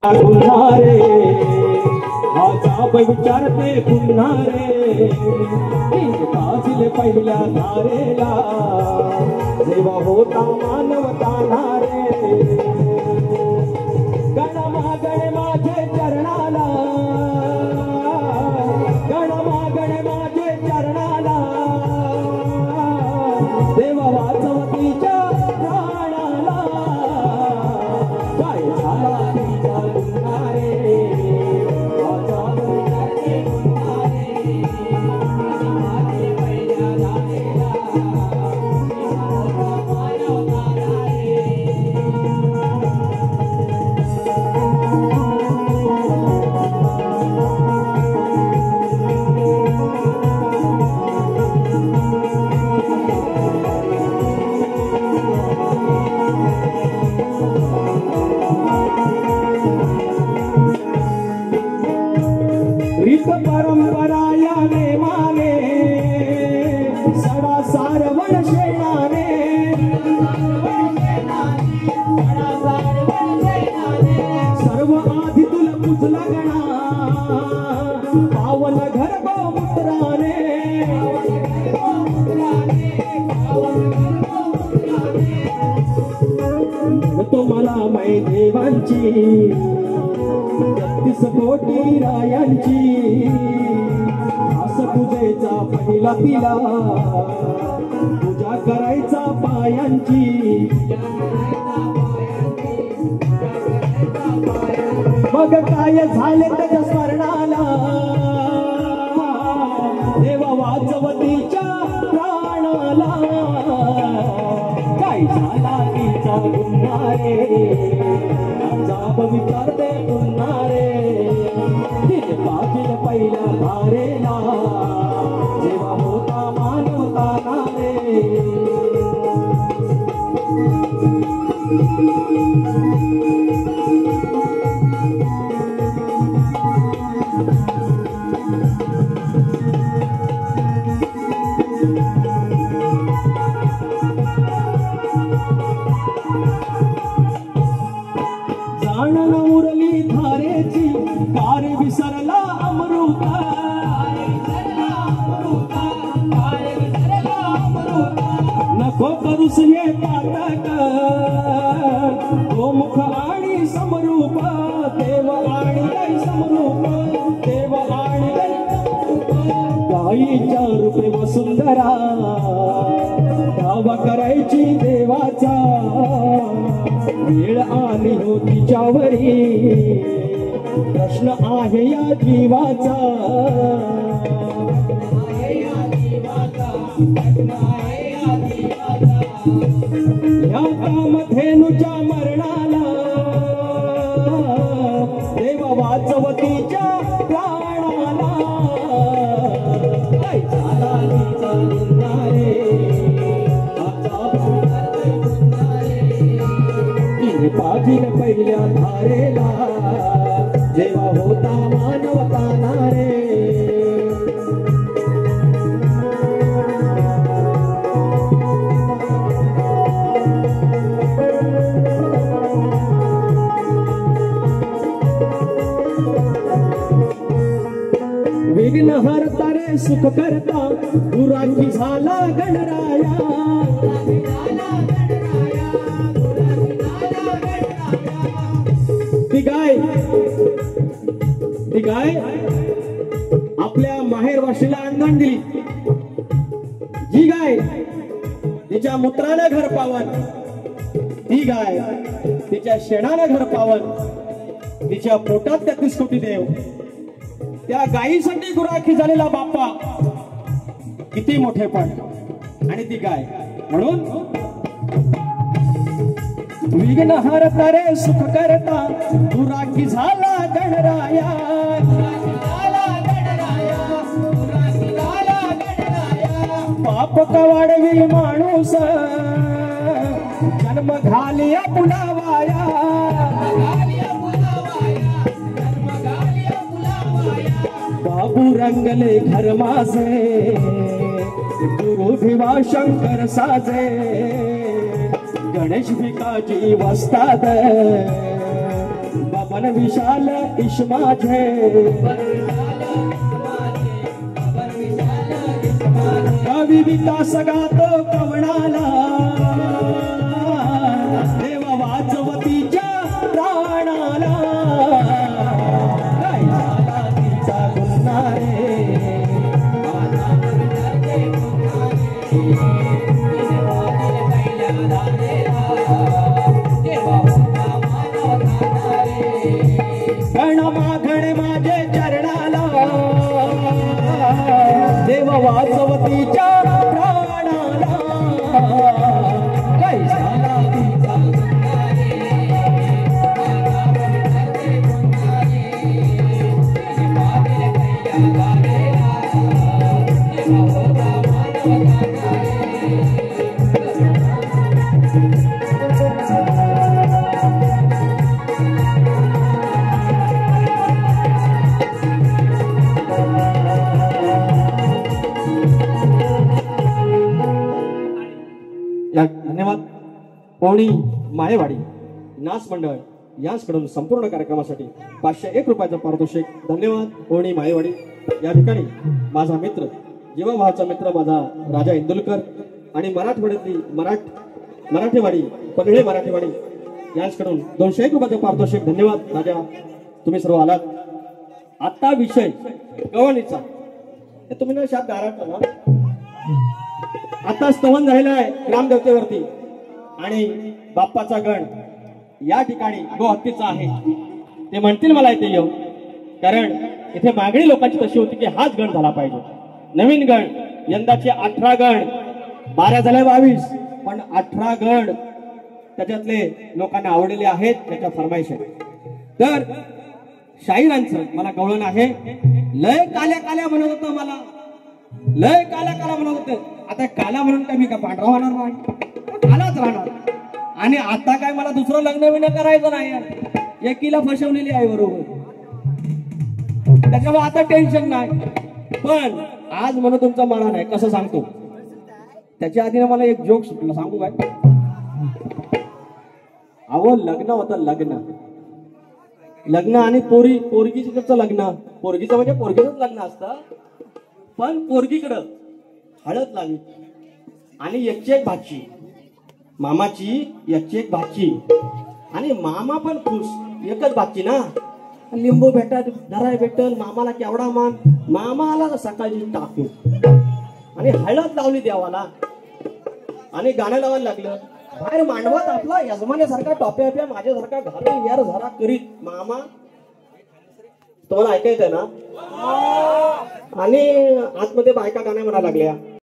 पुन्हा रे आजाब विचारते पुन्हा रे काजले पहिल्या धारेला जेव्हा होता मानवता नारे गणमागणे माझे चरणाला गणमागणे माझे चरणाला देवा वाचवतीच्या प्राणाला काय झाला परंपरा या नेमाने सडा सारवण शेणाने सर्व आधी तुला पुजला गणा पावन घर गोमुत्राने तो मला मै देवांची 33 कोटी रायांची पूजेचा पहिला पिला पूजा करायचा पायांची मग काय झाले त्याच्या स्मरणाला देवा वाचवतीच्या प्राणाला काय झाला तिचा गुन्हा रे जाब विचारते पुन्हा रे तिने पाजील पहिल्या धारेला जेव्हा होता मानवता नारे जाणन उरली धारेची कार विसरला अमृता नको करूस हे पातक गोमुख आणि समरूप देव आणि समरूप देव आणि गाईच्या रूपे वसुंधरा दावा करायची देवाचा वेळ आली हो तिच्यावरी प्रश्न आहे या जीवाचा या कामधेनुच्या मरणाला देवा वाचवतीच्या प्राणाला काय झाला तिचा गुन्हा रे पाजील पहिल्या धारेला जेव्हा होता मानवता नारे विघ्न हरता रे सुख करता दुराची झाला गणराया ती गाय आपल्या माहेरवाशीला अंगण दिली जी गाय तिच्या मूत्राने घर पावन ती गाय तिच्या शेणाने घर पावन तिच्या पोटात 33 कोटी देव त्या गायीसाठी गुराखी झालेला बाप्पा किती मोठेपण आणि ती गाय म्हणून विघ्न हरता रे सुख करता दुराखी झाला गणराया पाप कवाडवी माणूस जन्म घालिया पुलावाया बाबू रंगले घर माझे गुरु भिवा शंकर साजे गणेश भिकाजी वस्ताद मन विशाल ईश माझे कवी विकास गातो कवणाला देव वाचवतीच्या प्राणाला काय झाला तिचा गुन्हा रे गण मागणे माझे चरणाला देव वाचवतीच्या प्राणाला काय झाला तिचा धन्यवाद. पवनी मायेवाडी नाच मंडळ यांच्याकडून संपूर्ण कार्यक्रमासाठी 501 रुपयाचं पारितोषिक. धन्यवाद पवनी मायेवाडी. या ठिकाणी माझा मित्र जीवाभावाचा मित्र माझा राजा इंदुलकर आणि मराठवाड्यातली मराठीवाडी पगळे मराठीवाडी यांच्याकडून 201 रुपयाचं पारितोषिक. धन्यवाद राजा, तुम्ही सर्व आलात. आता विषय गवळणीचा. हे तुम्ही ना शाप गाराटला ना. आता स्तवन झालेला आहे ग्रामदेवतेवरती आणि बाप्पाचा गण या ठिकाणी गोहत्तीचा आहे. ते म्हणतील मला इथे येऊ, कारण इथे मागणी लोकांची तशी होती की हाच गण झाला पाहिजे. नवीन गण यंदाचे 18 गण, 12 झाले 22, पण 18 गण त्याच्यातले लोकांना आवडलेले आहेत. त्याच्या फरमाईश आहे. तर शाहिरांचं मला गवळण आहे. लय काल्या काल्या म्हणत होतं, मला लय काला काला म्हणत होते. आता काला म्हणून काय मी का पांढरा होणार नाही, कालाच राहणार. आणि आता काय मला दुसरं लग्न विन करायचं नाही. एकीला फसवलेली आहे बरोबर, त्याच्यामुळे आता टेन्शन नाही. पण आज म्हणून तुमचा मला नाही. कसं सांगतो, त्याच्या आधी मला एक जोक सुटला, सांगू काय. अहो लग्न होतं, लग्न आणि पोरगीचं लग्न. पोरगीचं म्हणजे पोरगीचंच लग्न असतं, पण पोरगीकडं हळद लागली आणि एकची एक भाची, मामाची एकची एक भाची आणि मामा पण खुश. एकच भाची ना, लिंबू भेटत, धराय भेटल, मामाला केवढा मान. मामाला सकाळची टाकून आणि हळद लावली देवाला आणि गाणं लावायला लागलं. बाहेर मांडवात आपला यजमान्यासारखा टॉप्या माझ्यासारखा घालून यार झरा करीत मामा. तुम्हाला ऐकायचंय ना. आणि आतमध्ये बायका गाण्या म्हणायला लागल्या.